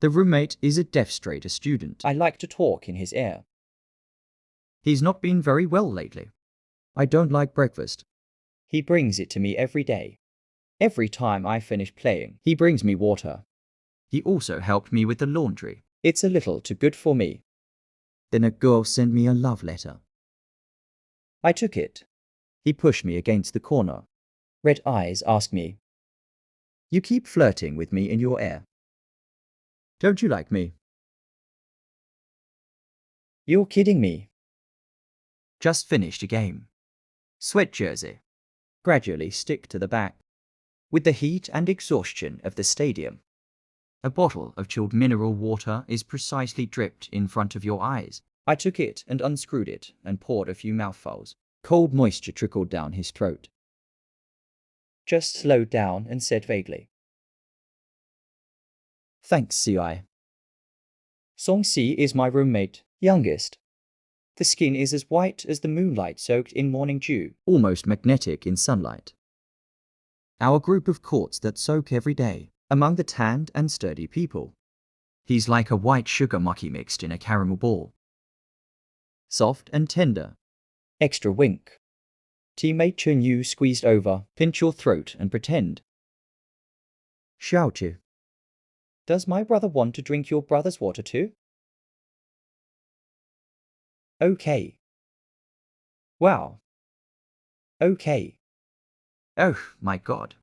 The roommate is a deaf-straight student. I like to talk in his ear. He's not been very well lately. I don't like breakfast. He brings it to me every day. Every time I finish playing, he brings me water. He also helped me with the laundry. It's a little too good for me. Then a girl sent me a love letter. I took it. He pushed me against the corner. Red eyes asked me, "You keep flirting with me in your ear. Don't you like me?" You're kidding me." Just finished a game. Sweat jersey. Gradually stick to the back. With the heat and exhaustion of the stadium. A bottle of chilled mineral water is precisely dripped in front of your eyes. I took it and unscrewed it and poured a few mouthfuls. Cold moisture trickled down his throat. Just slowed down and said vaguely, "Thanks, CI. Song Si is my roommate, youngest. The skin is as white as the moonlight soaked in morning dew, almost magnetic in sunlight. Our group of courts that soak every day, among the tanned and sturdy people. He's like a white sugar mucky mixed in a caramel ball. Soft and tender. Extra wink. Teammate Chen Yu squeezed over, pinch your throat and pretend. Xiaoqi. Does my brother want to drink your brother's water too? Okay. Wow. Okay. Oh, my God.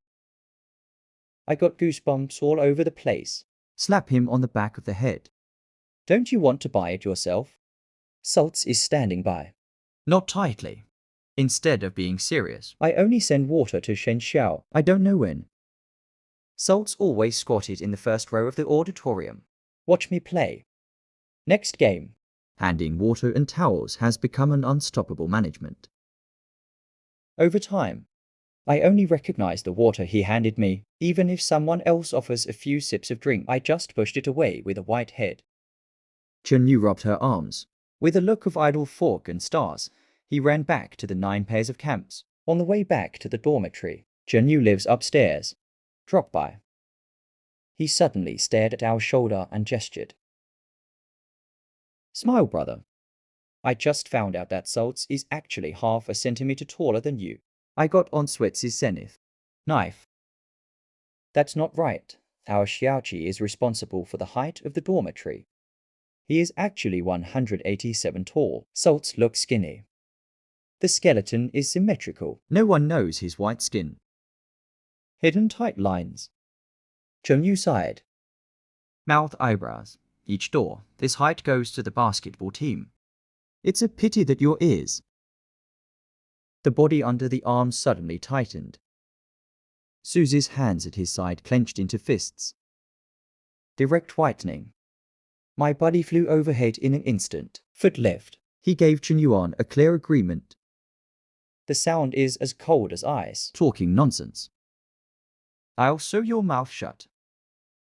I got goosebumps all over the place. Slap him on the back of the head. Don't you want to buy it yourself? Saltz is standing by. Not tightly. Instead of being serious. I only send water to Shen Xiao. I don't know when. Saltz always squatted in the first row of the auditorium. Watch me play. Next game. Handing water and towels has become an unstoppable management. Over time, I only recognize the water he handed me. Even if someone else offers a few sips of drink, I just pushed it away with a white head. Chen Yu rubbed her arms. With a look of idle fork and stars, he ran back to the 9 pairs of camps. On the way back to the dormitory, Chen Yu lives upstairs. Drop by. He suddenly stared at our shoulder and gestured. Smile, brother. I just found out that Saltz is actually half a centimeter taller than you. I got on Swetz's zenith. Knife. That's not right. Our Xiaoqi is responsible for the height of the dormitory. He is actually 187 tall. Saltz looks skinny. The skeleton is symmetrical. No one knows his white skin. Hidden tight lines. Chen Yu sighed. Mouth, eyebrows. Each door. This height goes to the basketball team. It's a pity that your ears. The body under the arms suddenly tightened. Susie's hands at his side clenched into fists. Direct whitening. My body flew overhead in an instant. Foot left. He gave Chen Yuan a clear agreement. The sound is as cold as ice. Talking nonsense. I'll sew your mouth shut.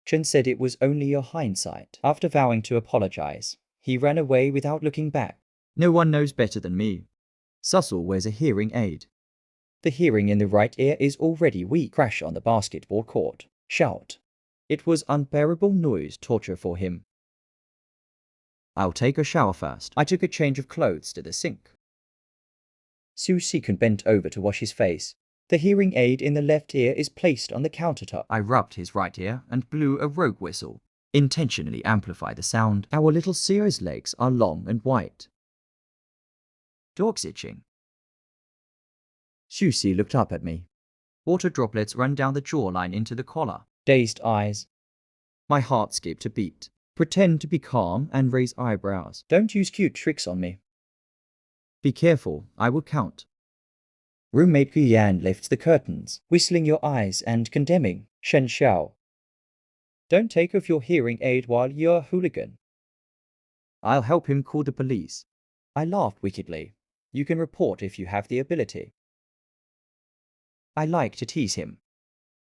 Chen said it was only your hindsight. After vowing to apologize, he ran away without looking back. No one knows better than me. Sussel wears a hearing aid. The hearing in the right ear is already weak. Crash on the basketball court. Shout. It was unbearable noise torture for him. I'll take a shower first. I took a change of clothes to the sink. Su Seekon bent over to wash his face. The hearing aid in the left ear is placed on the countertop. I rubbed his right ear and blew a rogue whistle. Intentionally amplify the sound. Our little Seer's legs are long and white. Dog's itching. Susie looked up at me. Water droplets run down the jawline into the collar. Dazed eyes. My heart skipped a beat. Pretend to be calm and raise eyebrows. Don't use cute tricks on me. Be careful, I will count. Roommate Guyan lifts the curtains, whistling your eyes and condemning. Shen Xiao. Don't take off your hearing aid while you're a hooligan. I'll help him call the police. I laughed wickedly. You can report if you have the ability. I like to tease him.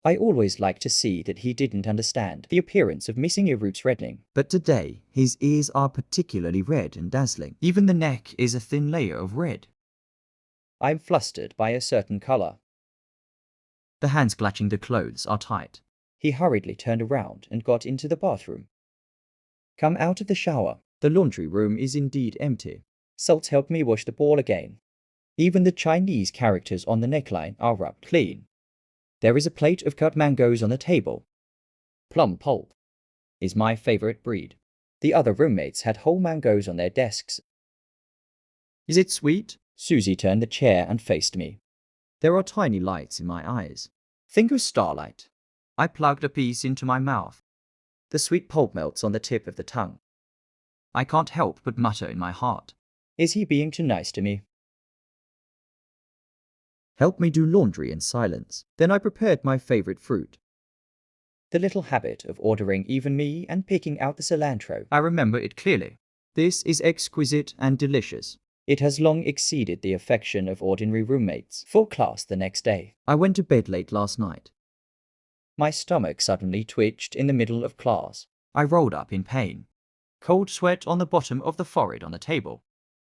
I always like to see that he didn't understand the appearance of missing ear roots reddening. But today, his ears are particularly red and dazzling. Even the neck is a thin layer of red. I'm flustered by a certain color. The hands clutching the clothes are tight. He hurriedly turned around and got into the bathroom. Come out of the shower. The laundry room is indeed empty. Salt helped me wash the ball again. Even the Chinese characters on the neckline are rubbed clean. There is a plate of cut mangoes on the table. Plum pulp is my favorite breed. The other roommates had whole mangoes on their desks. Is it sweet? Susie turned the chair and faced me. There are tiny lights in my eyes. Think of starlight. I plugged a piece into my mouth. The sweet pulp melts on the tip of the tongue. I can't help but mutter in my heart. Is he being too nice to me? Help me do laundry in silence. Then I prepared my favorite fruit. The little habit of ordering even me and picking out the cilantro. I remember it clearly. This is exquisite and delicious. It has long exceeded the affection of ordinary roommates. Full class the next day. I went to bed late last night. My stomach suddenly twitched in the middle of class. I rolled up in pain. Cold sweat on the bottom of the forehead on the table.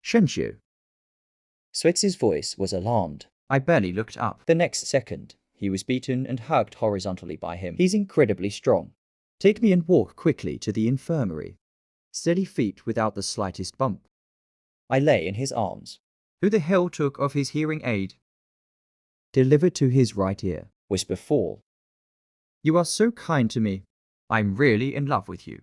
Shenshu. Sweats's voice was alarmed. I barely looked up. The next second, he was beaten and hugged horizontally by him. He's incredibly strong. Take me and walk quickly to the infirmary. Steady feet without the slightest bump. I lay in his arms. Who the hell took off his hearing aid? Delivered to his right ear. Whisper fall. You are so kind to me. I'm really in love with you.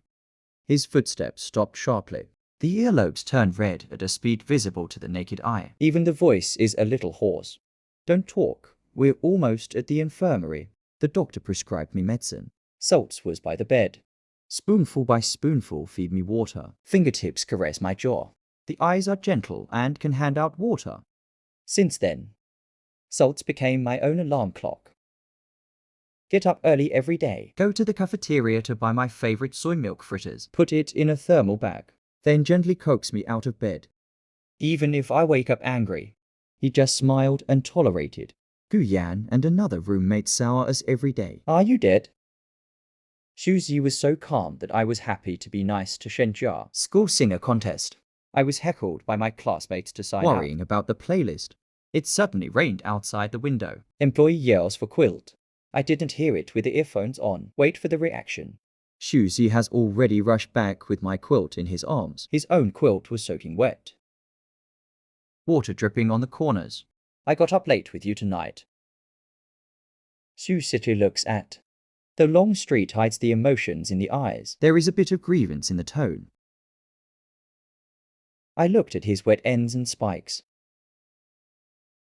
His footsteps stopped sharply. The earlobes turned red at a speed visible to the naked eye. Even the voice is a little hoarse. Don't talk. We're almost at the infirmary. The doctor prescribed me medicine. Salts was by the bed. Spoonful by spoonful feed me water. Fingertips caress my jaw. The eyes are gentle and can hand out water. Since then, Salts became my own alarm clock. Get up early every day. Go to the cafeteria to buy my favorite soy milk fritters. Put it in a thermal bag. Then gently coax me out of bed. Even if I wake up angry. He just smiled and tolerated. Guyan and another roommate sour us every day. Are you dead? Susie was so calm that I was happy to be nice to Shenjia. School singer contest. I was heckled by my classmates to sign Worrying up. about the playlist. It suddenly rained outside the window. Employee yells for quilt. I didn't hear it with the earphones on. Wait for the reaction. Susie has already rushed back with my quilt in his arms. His own quilt was soaking wet. Water dripping on the corners. I got up late with you tonight. Susie looks at. The long street hides the emotions in the eyes. There is a bit of grievance in the tone. I looked at his wet ends and spikes.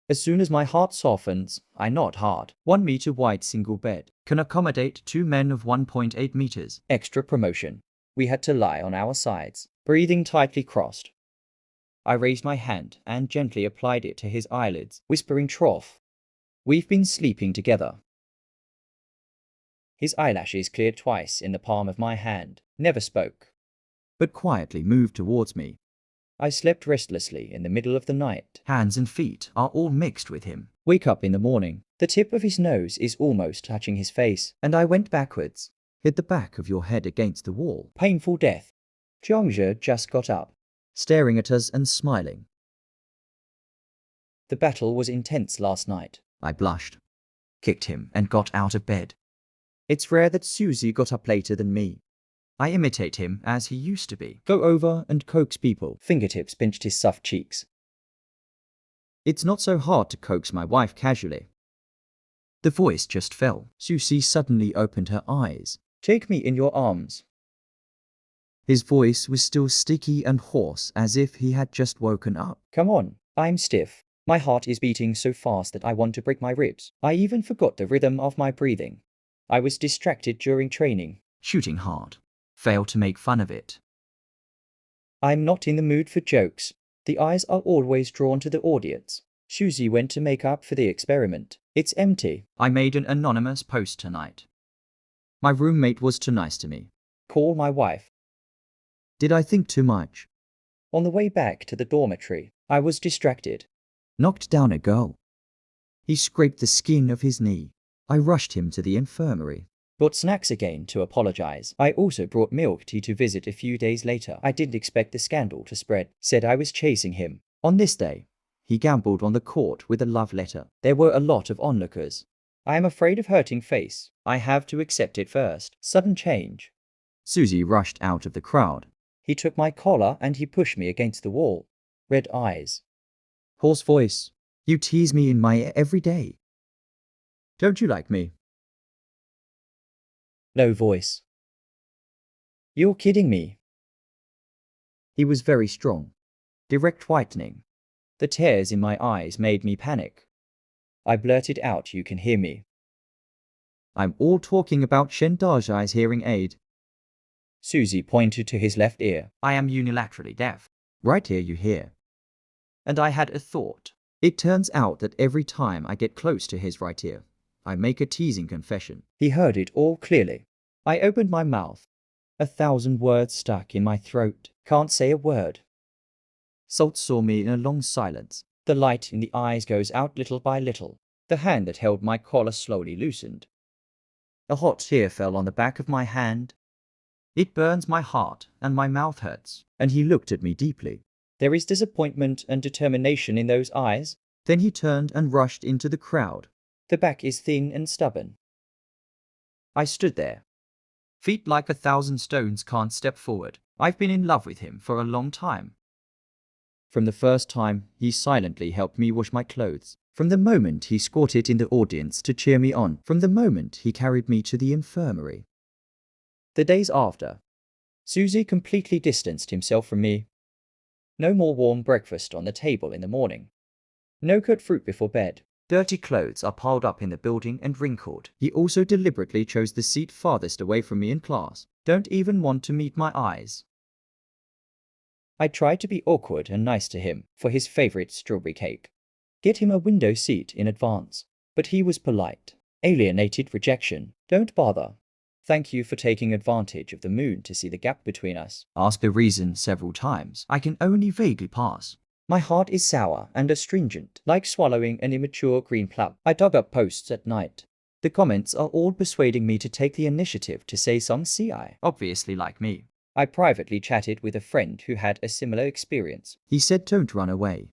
As soon as my heart softens, I nod hard. 1 meter wide single bed. Can accommodate 2 men of 1.8 meters. Extra promotion. We had to lie on our sides, breathing tightly crossed. I raised my hand and gently applied it to his eyelids, whispering trough. We've been sleeping together. His eyelashes cleared twice in the palm of my hand, never spoke. But quietly moved towards me. I slept restlessly in the middle of the night. Hands and feet are all mixed with him. Wake up in the morning. The tip of his nose is almost touching his face, and I went backwards. Hit the back of your head against the wall. Painful death. Jiangzhe just got up, staring at us and smiling. The battle was intense last night. I blushed, kicked him, and got out of bed. It's rare that Susie got up later than me. I imitate him as he used to be. Go over and coax people. Fingertips pinched his soft cheeks. It's not so hard to coax my wife casually. The voice just fell. Susie suddenly opened her eyes. Take me in your arms. His voice was still sticky and hoarse, as if he had just woken up. Come on, I'm stiff. My heart is beating so fast that I want to break my ribs. I even forgot the rhythm of my breathing. I was distracted during training. Shooting hard. Failed to make fun of it. I'm not in the mood for jokes. The eyes are always drawn to the audience. Susie went to make up for the experiment. It's empty. I made an anonymous post tonight. My roommate was too nice to me. Call my wife. Did I think too much? On the way back to the dormitory, I was distracted. Knocked down a girl. He scraped the skin of his knee. I rushed him to the infirmary. Brought snacks again to apologize. I also brought milk tea to visit a few days later. I didn't expect the scandal to spread. Said I was chasing him. On this day, he gambled on the court with a love letter. There were a lot of onlookers. I am afraid of hurting face. I have to accept it first. Sudden change. Susie rushed out of the crowd. He took my collar and he pushed me against the wall. Red eyes. Hoarse voice. You tease me in my ear every day. Don't you like me? Low voice. You're kidding me. He was very strong. Direct whitening. The tears in my eyes made me panic. I blurted out, you can hear me. I'm all talking about Shen Dajai's hearing aid. Susie pointed to his left ear. I am unilaterally deaf. Right here you hear. And I had a thought. It turns out that every time I get close to his right ear, I make a teasing confession. He heard it all clearly. I opened my mouth. 1,000 words stuck in my throat. Can't say a word. Salt saw me in a long silence. The light in the eyes goes out little by little. The hand that held my collar slowly loosened. A hot tear fell on the back of my hand. It burns my heart and my mouth hurts. And he looked at me deeply. There is disappointment and determination in those eyes. Then he turned and rushed into the crowd. The back is thin and stubborn. I stood there. Feet like 1,000 stones can't step forward. I've been in love with him for a long time. From the first time, he silently helped me wash my clothes. From the moment he squatted in the audience to cheer me on. From the moment he carried me to the infirmary. The days after, Susie completely distanced himself from me. No more warm breakfast on the table in the morning. No cut fruit before bed. Dirty clothes are piled up in the building and wrinkled. He also deliberately chose the seat farthest away from me in class. Don't even want to meet my eyes. I tried to be awkward and nice to him for his favorite strawberry cake. Get him a window seat in advance. But he was polite. Alienated rejection. Don't bother. Thank you for taking advantage of the moon to see the gap between us. Ask the reason several times. I can only vaguely pass. My heart is sour and astringent, like swallowing an immature green plum. I dug up posts at night. The comments are all persuading me to take the initiative to say some CI. Obviously like me. I privately chatted with a friend who had a similar experience. He said don't run away.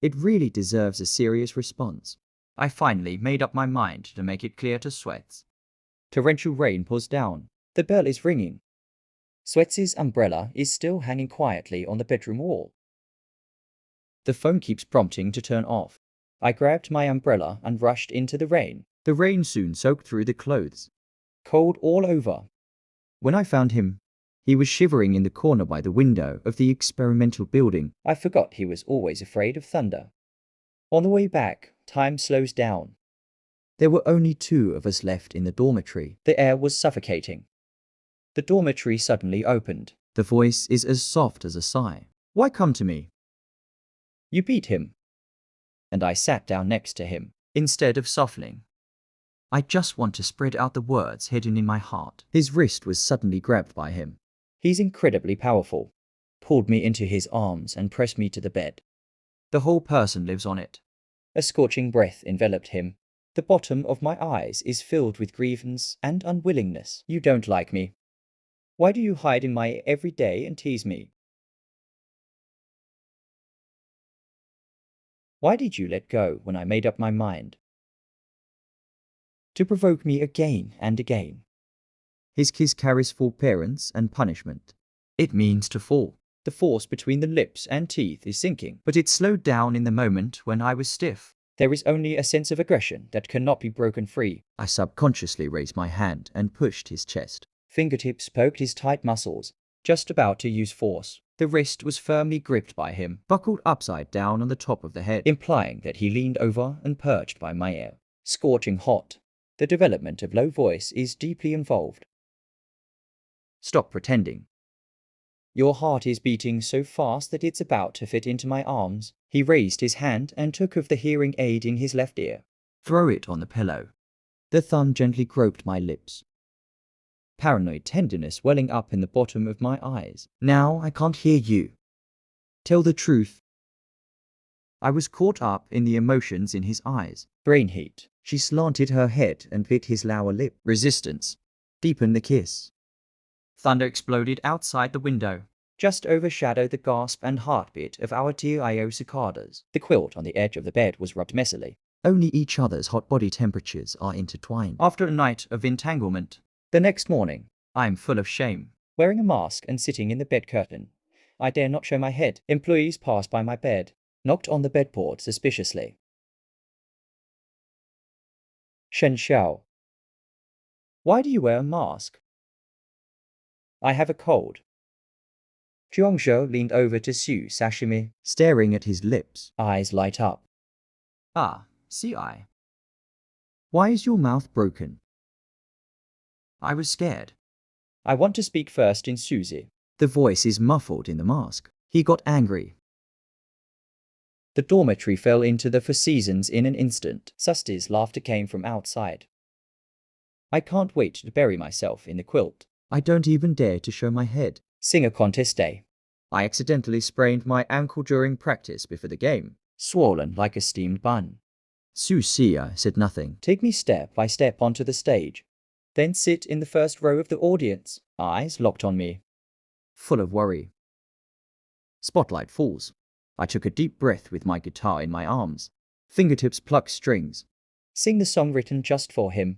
It really deserves a serious response. I finally made up my mind to make it clear to Sweats. Torrential rain pours down. The bell is ringing. Sweats' umbrella is still hanging quietly on the bedroom wall. The phone keeps prompting to turn off. I grabbed my umbrella and rushed into the rain. The rain soon soaked through the clothes. Cold all over. When I found him, he was shivering in the corner by the window of the experimental building. I forgot he was always afraid of thunder. On the way back, time slows down. There were only 2 of us left in the dormitory. The air was suffocating. The dormitory suddenly opened. The voice is as soft as a sigh. Why come to me? You beat him. And I sat down next to him. Instead of softening. I just want to spread out the words hidden in my heart. His wrist was suddenly grabbed by him. He's incredibly powerful. Pulled me into his arms and pressed me to the bed. The whole person lives on it. A scorching breath enveloped him. The bottom of my eyes is filled with grievance and unwillingness. You don't like me. Why do you hide in my ear every day and tease me? Why did you let go when I made up my mind? To provoke me again and again. His kiss carries forbearance and punishment. It means to fall. The force between the lips and teeth is sinking. But it slowed down in the moment when I was stiff. There is only a sense of aggression that cannot be broken free. I subconsciously raised my hand and pushed his chest. Fingertips poked his tight muscles, just about to use force. The wrist was firmly gripped by him, buckled upside down on the top of the head, implying that he leaned over and perched by my ear. Scorching hot. The development of low voice is deeply involved. Stop pretending. Your heart is beating so fast that it's about to fit into my arms. He raised his hand and took off the hearing aid in his left ear. Throw it on the pillow. The thumb gently groped my lips. Paranoid tenderness welling up in the bottom of my eyes. Now I can't hear you. Tell the truth. I was caught up in the emotions in his eyes. Brain heat. She slanted her head and bit his lower lip. Resistance. Deepen the kiss. Thunder exploded outside the window. Just overshadowed the gasp and heartbeat of our TIO cicadas. The quilt on the edge of the bed was rubbed messily. Only each other's hot body temperatures are intertwined. After a night of entanglement, the next morning, I'm full of shame. Wearing a mask and sitting in the bed curtain. I dare not show my head. Employees passed by my bed, knocked on the bedboard suspiciously. Shen Xiao. Why do you wear a mask? I have a cold. Zhuangzhou leaned over to Su sashimi, Staring at his lips. eyes light up. Ah, see I. Why is your mouth broken? I was scared. I want to speak first in Suzi. The voice is muffled in the mask. He got angry. The dormitory fell into the Four Seasons in an instant. Susti's laughter came from outside. I can't wait to bury myself in the quilt. I don't even dare to show my head. Singer contest day. I accidentally sprained my ankle during practice before the game. Swollen like a steamed bun. Su Xia said nothing. Take me step by step onto the stage. Then sit in the first row of the audience, eyes locked on me. Full of worry. Spotlight falls. I took a deep breath with my guitar in my arms. Fingertips pluck strings. Sing the song written just for him.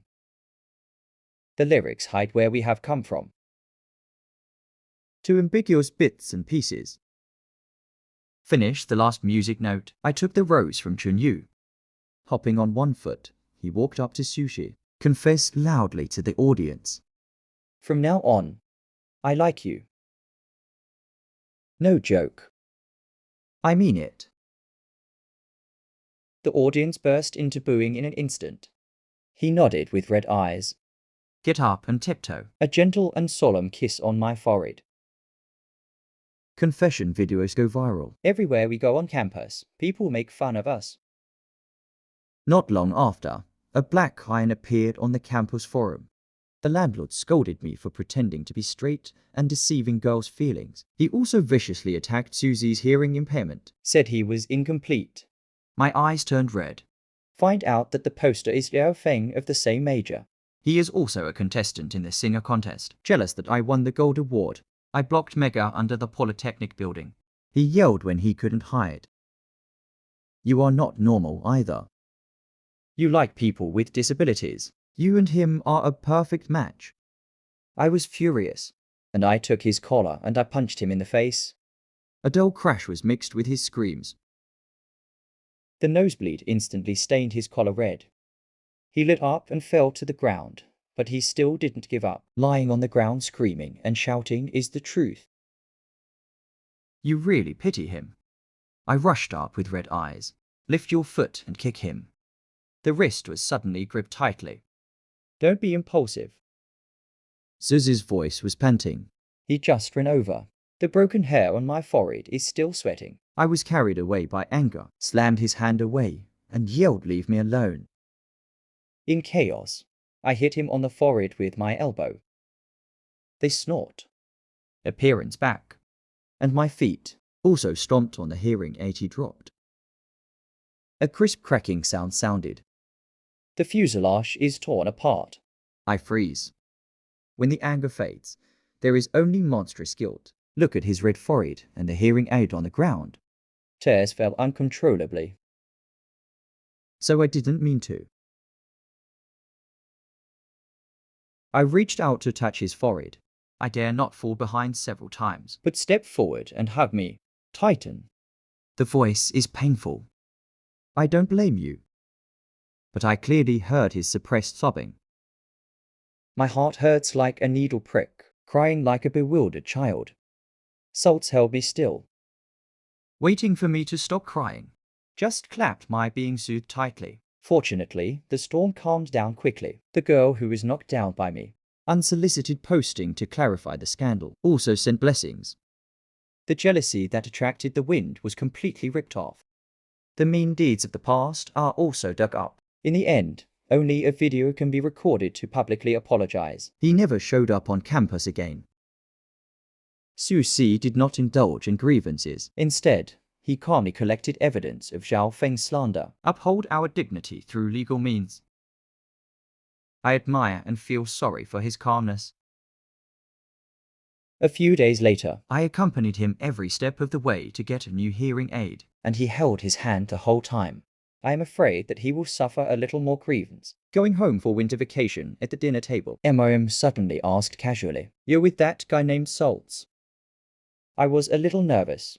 The lyrics hide where we have come from. To ambiguous bits and pieces. Finish the last music note. I took the rose from Chunyu. Hopping on one foot, he walked up to Sushi. Confessed loudly to the audience. From now on, I like you. No joke. I mean it. The audience burst into booing in an instant. He nodded with red eyes. Get up and tiptoe. A gentle and solemn kiss on my forehead. Confession videos go viral. Everywhere we go on campus, people make fun of us. Not long after, a black iron appeared on the campus forum. The landlord scolded me for pretending to be straight and deceiving girls' feelings. He also viciously attacked Susie's hearing impairment. Said he was incomplete. My eyes turned red. Find out that the poster is Liao Feng of the same major. He is also a contestant in the singer contest. Jealous that I won the gold award, I blocked Mega under the Polytechnic building. He yelled when he couldn't hide. You are not normal either. You like people with disabilities. You and him are a perfect match. I was furious, and I took his collar and I punched him in the face. A dull crash was mixed with his screams. The nosebleed instantly stained his collar red. He lit up and fell to the ground, but he still didn't give up. Lying on the ground screaming and shouting is the truth. You really pity him. I rushed up with red eyes. Lift your foot and kick him. The wrist was suddenly gripped tightly. Don't be impulsive. Susie's voice was panting. He just ran over. The broken hair on my forehead is still sweating. I was carried away by anger, slammed his hand away, and yelled, "Leave me alone." In chaos, I hit him on the forehead with my elbow. They snort. Appearance back. And my feet also stomped on the hearing aid he dropped. A crisp cracking sound sounded. The fuselage is torn apart. I freeze. When the anger fades, there is only monstrous guilt. Look at his red forehead and the hearing aid on the ground. Tears fell uncontrollably. So I didn't mean to. I reached out to touch his forehead. I dare not fall behind several times. But step forward and hug me. Tighten. The voice is painful. I don't blame you. But I clearly heard his suppressed sobbing. My heart hurts like a needle prick, crying like a bewildered child. Salts held me still. Waiting for me to stop crying. Just clapped my being soothed tightly. Fortunately, the storm calmed down quickly. The girl who was knocked down by me. Unsolicited posting to clarify the scandal also sent blessings. The jealousy that attracted the wind was completely ripped off. The mean deeds of the past are also dug up. In the end, only a video can be recorded to publicly apologize. He never showed up on campus again. Su Si did not indulge in grievances. Instead, he calmly collected evidence of Zhao Feng's slander. Uphold our dignity through legal means. I admire and feel sorry for his calmness. A few days later, I accompanied him every step of the way to get a new hearing aid. and he held his hand the whole time. I am afraid that he will suffer a little more grievance. Going home for winter vacation at the dinner table. M.O.M. suddenly asked casually. You're with that guy named Salts. I was a little nervous.